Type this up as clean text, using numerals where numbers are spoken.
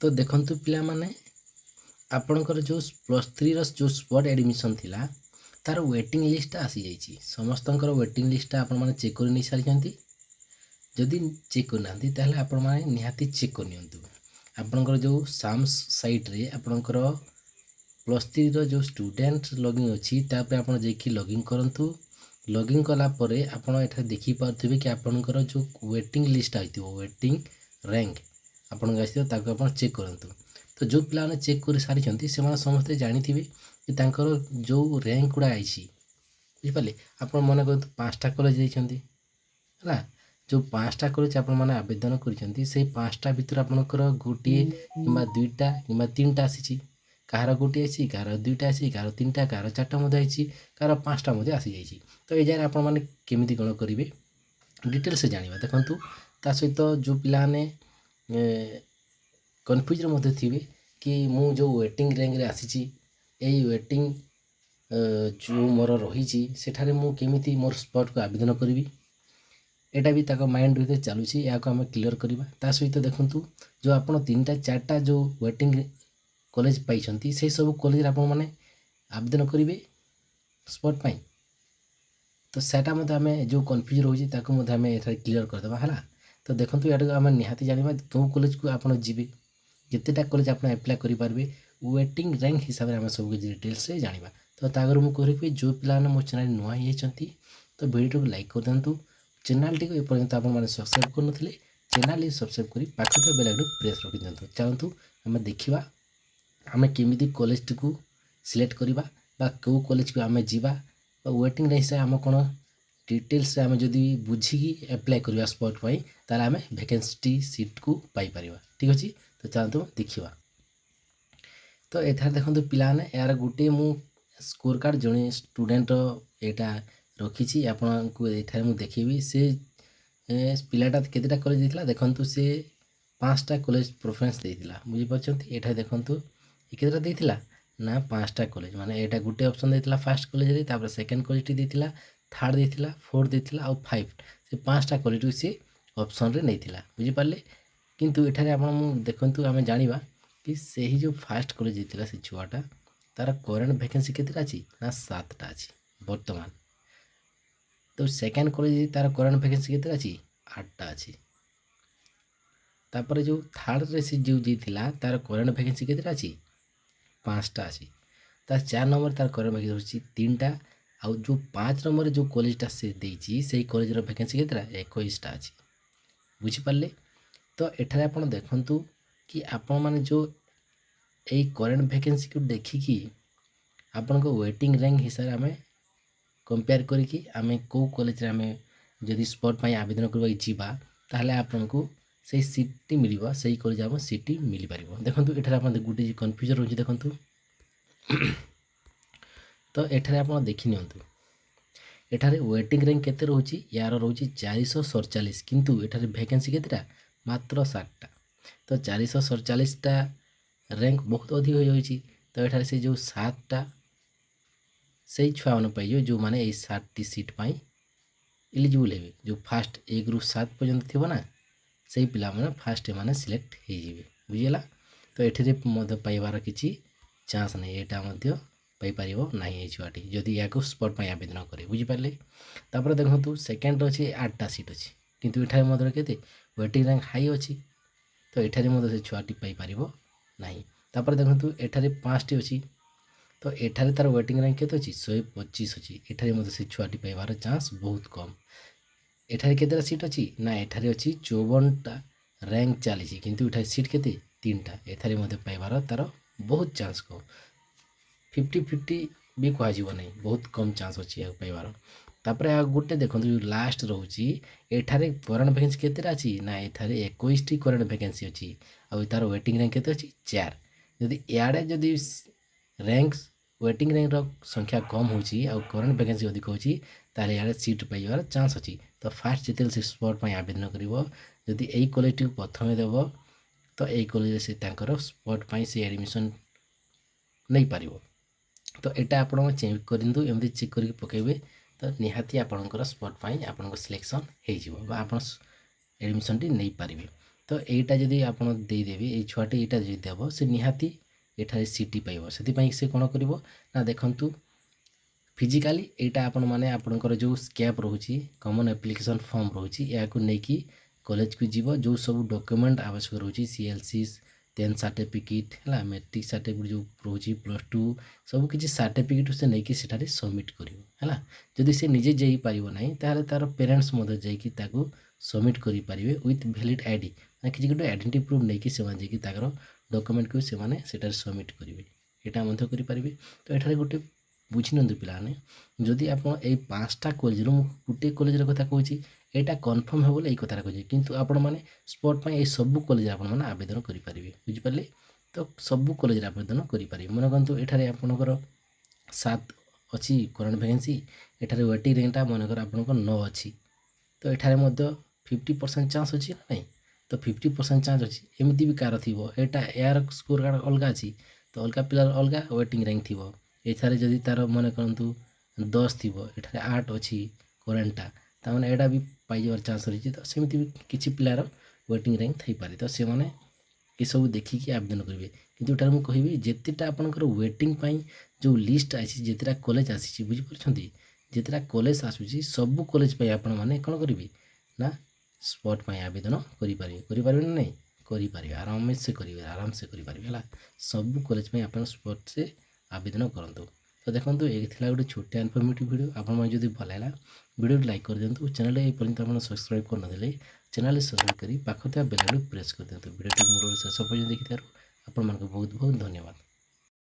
तो देखंतु पिला माने आपणकर जो +3 जो स्पॉट एडमिशन थिला तार वेटिंग लिस्ट आसी जाइए समस्तଙ୍କର वेटिंग लिस्ट आपण माने चेक कर नहीं सारी जदि चेक करना आपण माने निहाती चेक करनियंतु आपणकर जो साम्स साइट रे आपणकर +3 जो स्टूडेंट लॉगिन अच्छी तापर आपण जेकी लॉगिन करंतु लॉगिन कला परे आपण एठा देखि पारथिबे कि आपणकर जो वेटिंग लिस्ट आइथिबो वेटिंग रैंक आपण गाइथिबो ताको आपण चेक करंतु तो जो पिला ने चेक कर सारी से समस्ते जानिथिबे कि तांकर जो रैंक गुड़ा आइछि बुझिपारे आपण मन कर 5टा कॉलेज देइछंती हला जो 5टा कॉलेज आपण माने आवेदन करिसंती से 5टा भितर आपणकर गोटे किबा 2टा किबा 3टा आसीछि कहार गोटे आसी कहार 2टा आसी कहार 3टा कहार 4टा मध्य आइछि कहार 5टा मध्य आसी जाइछि तो ए जाय आपण माने केमिति कोन करिवे डिटेल से जानिबा देखंतु ता सहित जो पिला ने कन्फ्यूज मध्य थिबे कि मु जो वेटिंग रैंक रे आसीछि एई वेटिंग जो मोर रही सेठारे मु केमिति मोर स्पॉट को आवेदन करी एटा भी ताको माइंड रे चलुछि या को हम क्लियर करबा ता सहित देखंतु जो आपण 3टा 4टा जो वेटिंग कॉलेज पाइछंती से सब कॉलेज आपण माने आवेदन करिवे स्पॉट पाई तो सेटा मते हमें जो कन्फ्यूज रहुछि ताको मते हमें एथा क्लियर कर देबा हला तो देखंतु एटा हम निहाती जानिबा को कॉलेज को आपण जिबे जितेटा कॉलेज आपण अप्लाई करि पारबे वेटिंग रैंक हिसाब रे हम सब कुछ डिटेल्स से जानिबा तो तागर मु कहबी जो पिला मो चैनल नुआ हिचंती तो वीडियो को लाइक कर दंतु चैनल टी को ए पर्यंत आपण माने सब्सक्राइब कर नथिले चैनल ही सब्सक्राइब करी पाखु तो बेल आइकन प्रेस रखि दंतु चाहंतु हम देखिबा हमें केमिति कॉलेज टी को सिलेक्ट करबा बा को कॉलेज को हमें जीवा वेटिंग रैंक से हम कोन डिटेल्स से हमें जदी बुझी की अप्लाई करबा स्पॉट पाई ताला हमें वैकेंसी सीट को पाई परिबा ठीक अछि तो चाहंतु देखिबा तो एथार देखंतु पिला ने यार गुटे मु स्कोर कार्ड जने स्टूडेंट एटा रखिछि आपन को एथार मु देखिबी से पिलाटा केतेटा कॉलेज देथिला देखंतु से 5टा कॉलेज प्रेफरेंस देथिला बुझि पछंती एठा देखंतु केतेटा देथिला ना 5टा कॉलेज माने एटा गुटे ऑप्शन देथिला फर्स्ट कॉलेज रे तापर सेकंड कॉलेज टी देथिला थर्ड देथिला फोर्थ देथिला और 5 से 5टा कॉलेज से ऑप्शन रे नैथिला बुझि पारले किंतु एठारे आपण मु देखंतु हमें जानिबा कि सही जो फर्स्ट कॉलेज देथिला से छुआटा तार करंट वैकेंसी केतेटा अछि ना 7टा अछि वर्तमान तो सेकंड कॉलेज तार करंट वैकेंसी केतेटा अछि 8टा अछि तापर जो थर्ड रे से जो जेथिला तार करंट वैकेंसी केतेटा अछि 5टा अछि तार 4 नंबर तार करंट वैकेंसी अछि 3टा आ जो 5 नंबर जो कॉलेजटा से देछि सेही कॉलेज रो वैकेंसी केतेटा 21टा अछि बुझि पारले तो एठारे आपण देखंतु कि आपण माने जो ए करंट वैकेंसी को देखिकी आपण को वेटिंग रैंक हिसाब रे हमें कंपेयर करिकी हमें को कॉलेज रे हमें जदि स्पॉट पाई आवेदन करबा इच्छिबा ताहले आपण को सेही सीट मिलिबा सेही कॉलेज हम सीट मिलि परिबो देखंतु एठारे आपण गुटे कंफ्यूजन रहउछि देखंतु तो एठारे आपण देखि नियंतु एठारे वेटिंग रैंक केते रहउछि यार रहउछि 447 किंतु एठारे वैकेंसी केतेटा मात्र 60टा तो 447 टा रैंक बहुत अधिक हो जाइछि तो एठारे से जो 7टा सही छुआ मन पाइयो जो माने ए 7टी सीट पाई एलिजिबल हेबे जो फर्स्ट 1 रु 7 पर्यंत थिबो ना सही पिला माने फर्स्ट माने सिलेक्ट हे जिवे बुझिला तो एठिरे मध्य पाइबार किछि चांस नै एटा मध्य पाई परिबो नाही ए छुआटी जदि याको स्पॉट पाई आवेदन करे बुझि पारले तापर देखंतु सेकंड अछि 8टा सीट अछि किंतु एठारे मध्य केते वेटिंग रैंक हाई अछि तो एठारे मध्य से छुआटी पाई परिबो नाही तापर देखंतु एठारे 5टी अछि तो एठारे तार वेटिंग रैंक केते अछि 125 अछि एठारे मध्य से छुआटी पाइबार चांस बहुत कम एठारे केतेटा सीट अछि ना एठारे अछि 54टा रैंक चलीछि किंतु एठारे सीट केते 3टा एठारे मध्य पाइबार तार बहुत चांस कम 50-50 भी कह जीव नहीं बहुत कम चांस अछि या पाइबार तापर आ गुटे देखंतु लास्ट रहउछि एठारे करंट वैकेंसी केतेटा अछि ना एठारे 21 टी करंट वैकेंसी अछि आ तार वेटिंग रैंक केते अछि 4 यदि याडे जदि रैंक वेटिंग रैंक रो संख्या कम होछि आ करंट वैकेंसी अधिक होछि ताले याडे सीट पाइबार चांस अछि तो फास्ट जेतेल से स्पॉट पाई आवेदन करिवो यदि एई कॉलेज टी प्रथमे देबो तो एई कॉलेज से तांकर स्पॉट पाई से एडमिशन नै पारिबो तो एटा आपण चेक करिंदु एमदी चेक करके पकेबे तो निहाती आपणकर स्पॉट पाई आपणको सिलेक्शन हे जिवो बा आपण एडमिशन टी नै पारिबे ତ ଏଇଟା ଯଦି ଆପଣ ଦେଇଦେବେ ଏଇ ଛୁଆଟି ଏଇଟା ଯଦି ଦେବ ସେ ନିହାତି ଏଠାରେ ସିଟି ପାଇବ। ସେଥିପାଇଁ ସେ କ'ଣ କରିବ ନା ଦେଖନ୍ତୁ ଫିଜିକାଲି ଏଇଟା ଆପଣମାନେ ଆପଣଙ୍କର ଯେଉଁ ସ୍କ୍ୟାପ୍ ରହୁଛି କମନ୍ ଆପ୍ଲିକେସନ୍ ଫର୍ମ ରହୁଛି ଏହାକୁ ନେଇକି କଲେଜକୁ ଯିବ। ଯେଉଁ ସବୁ ଡକ୍ୟୁମେଣ୍ଟ ଆବଶ୍ୟକ ରହୁଛି CLC 10th ସାର୍ଟିଫିକେଟ୍ ହେଲା ମେଟ୍ରିକ୍ ସାର୍ଟିଫିକେଟ୍ ଯେଉଁ ରହୁଛି +2 ସବୁ କିଛି ସାର୍ଟିଫିକେଟ୍ ସେ ନେଇକି ସେଠାରେ ସବମିଟ୍ କରିବ ହେଲା। ଯଦି ସେ ନିଜେ ଯାଇପାରିବ ନାହିଁ ତାହେଲେ ତା'ର ପ୍ୟାରେଣ୍ଟସ୍ ମଧ୍ୟ ଯାଇକି ତାକୁ ସବମିଟ୍ କରିପାରିବେ ୱିଥ୍ ଭ୍ୟାଲିଡ୍ ID ମାନେ କିଛି ଗୋଟେ ଆଇଡେଣ୍ଟି ପ୍ରୁଫ୍ ନେଇକି ସେମାନେ ଯାଇକି ତାଙ୍କର ଡକ୍ୟୁମେଣ୍ଟକୁ ସେମାନେ ସେଠାରେ ସବମିଟ୍ କରିବେ। ଏଇଟା ମଧ୍ୟ କରିପାରିବେ। ତ ଏଠାରେ ଗୋଟେ ବୁଝିନିଅନ୍ତୁ ପିଲାମାନେ, ଯଦି ଆପଣ ଏଇ 5ଟା କଲେଜରୁ ମୁଁ ଗୋଟିଏ କଲେଜର କଥା କହୁଛି ଏଇଟା କନଫର୍ମ ହେବ ବୋଲି ଏଇ କଥାଟା କହୁଛି, କିନ୍ତୁ ଆପଣମାନେ ସ୍ପଟ୍ ପାଇଁ ଏଇ ସବୁ କଲେଜରେ ଆପଣମାନେ ଆବେଦନ କରିପାରିବେ। ବୁଝିପାରିଲେ? ତ ସବୁ କଲେଜରେ ଆବେଦନ କରିପାରିବେ। ମନେ କରନ୍ତୁ ଏଠାରେ ଆପଣଙ୍କର 7 ଅଛି କରେଣ୍ଟ ଭ୍ୟାକେନ୍ସି, ଏଠାରେ ୱେଟିଂ ର୍ୟାଙ୍କଟା ମନେକର ଆପଣଙ୍କର 9 ଅଛି, ତ ଏଠାରେ ମଧ୍ୟ 50% ଚାନ୍ସ ଅଛି ନା ନାହିଁ? ତ 50% ଚାନ୍ସ ଅଛି। ଏମିତି ବି କାହାର ଥିବ ଏଇଟା ଏହାର ସ୍କୋର କାର୍ଡ଼ ଅଲଗା ଅଛି, ତ ଅଲଗା ପିଲାର ଅଲଗା ୱେଟିଂ ର୍ୟାଙ୍କ ଥିବ। ଏଠାରେ ଯଦି ତା'ର ମନେ କରନ୍ତୁ 10 ଥିବ, ଏଠାରେ 8 ଅଛି କରେଣ୍ଟଟା, ତାମାନେ ଏଇଟା ବି ପାଇଯିବାର ଚାନ୍ସ ରହିଛି। ତ ସେମିତି ବି କିଛି ପିଲାର ୱେଟିଂ ର୍ୟାଙ୍କ ଥାଇପାରେ, ତ ସେମାନେ ଏସବୁ ଦେଖିକି ଆବେଦନ କରିବେ। କିନ୍ତୁ ଏଠାରେ ମୁଁ କହିବି ଯେତେଟା ଆପଣଙ୍କର ୱେଟିଂ ପାଇଁ ଯେଉଁ ଲିଷ୍ଟ ଆସିଛି, ଯେତେଟା କଲେଜ ଆସିଛି, ବୁଝିପାରୁଛନ୍ତି, ଯେତେଟା କଲେଜ ଆସୁଛି ସବୁ କଲେଜ ପାଇଁ ଆପଣମାନେ କ'ଣ କରିବେ ନା ସ୍ପଟ୍ ପାଇଁ ଆବେଦନ କରିପାରିବେ ନା ନାହିଁ? କରିପାରିବେ, ଆରାମସେ କରିବେ, ଆରାମସେ କରିପାରିବେ ହେଲା। ସବୁ କଲେଜ ପାଇଁ ଆପଣ ସ୍ପଟ୍ରେ ଆବେଦନ କରନ୍ତୁ। ତ ଦେଖନ୍ତୁ ଏ ଥିଲା ଗୋଟେ ଛୋଟିଆ ଇନଫର୍ମେଟିଭ୍ ଭିଡ଼ିଓ। ଆପଣମାନେ ଯଦି ଭଲ ଲାଗିଲା ଭିଡ଼ିଓଟି ଲାଇକ୍ କରିଦିଅନ୍ତୁ। ଚ୍ୟାନେଲରେ ଏପର୍ଯ୍ୟନ୍ତ ଆପଣ ସବସ୍କ୍ରାଇବ୍ କରିନଥିଲେ ଚ୍ୟାନେଲରେ ସବସ୍କ୍ରାଇବ୍ କରି ପାଖ ଥିବା ବେଲ୍ ଆଇକନ୍କୁ ପ୍ରେସ୍ କରିଦିଅନ୍ତୁ। ଭିଡ଼ିଓଟି ମୂଳରୁ ଶେଷ ପର୍ଯ୍ୟନ୍ତ ଦେଖିଥିବାରୁ ଆପଣମାନଙ୍କୁ ବହୁତ ବହୁତ ଧନ୍ୟବାଦ।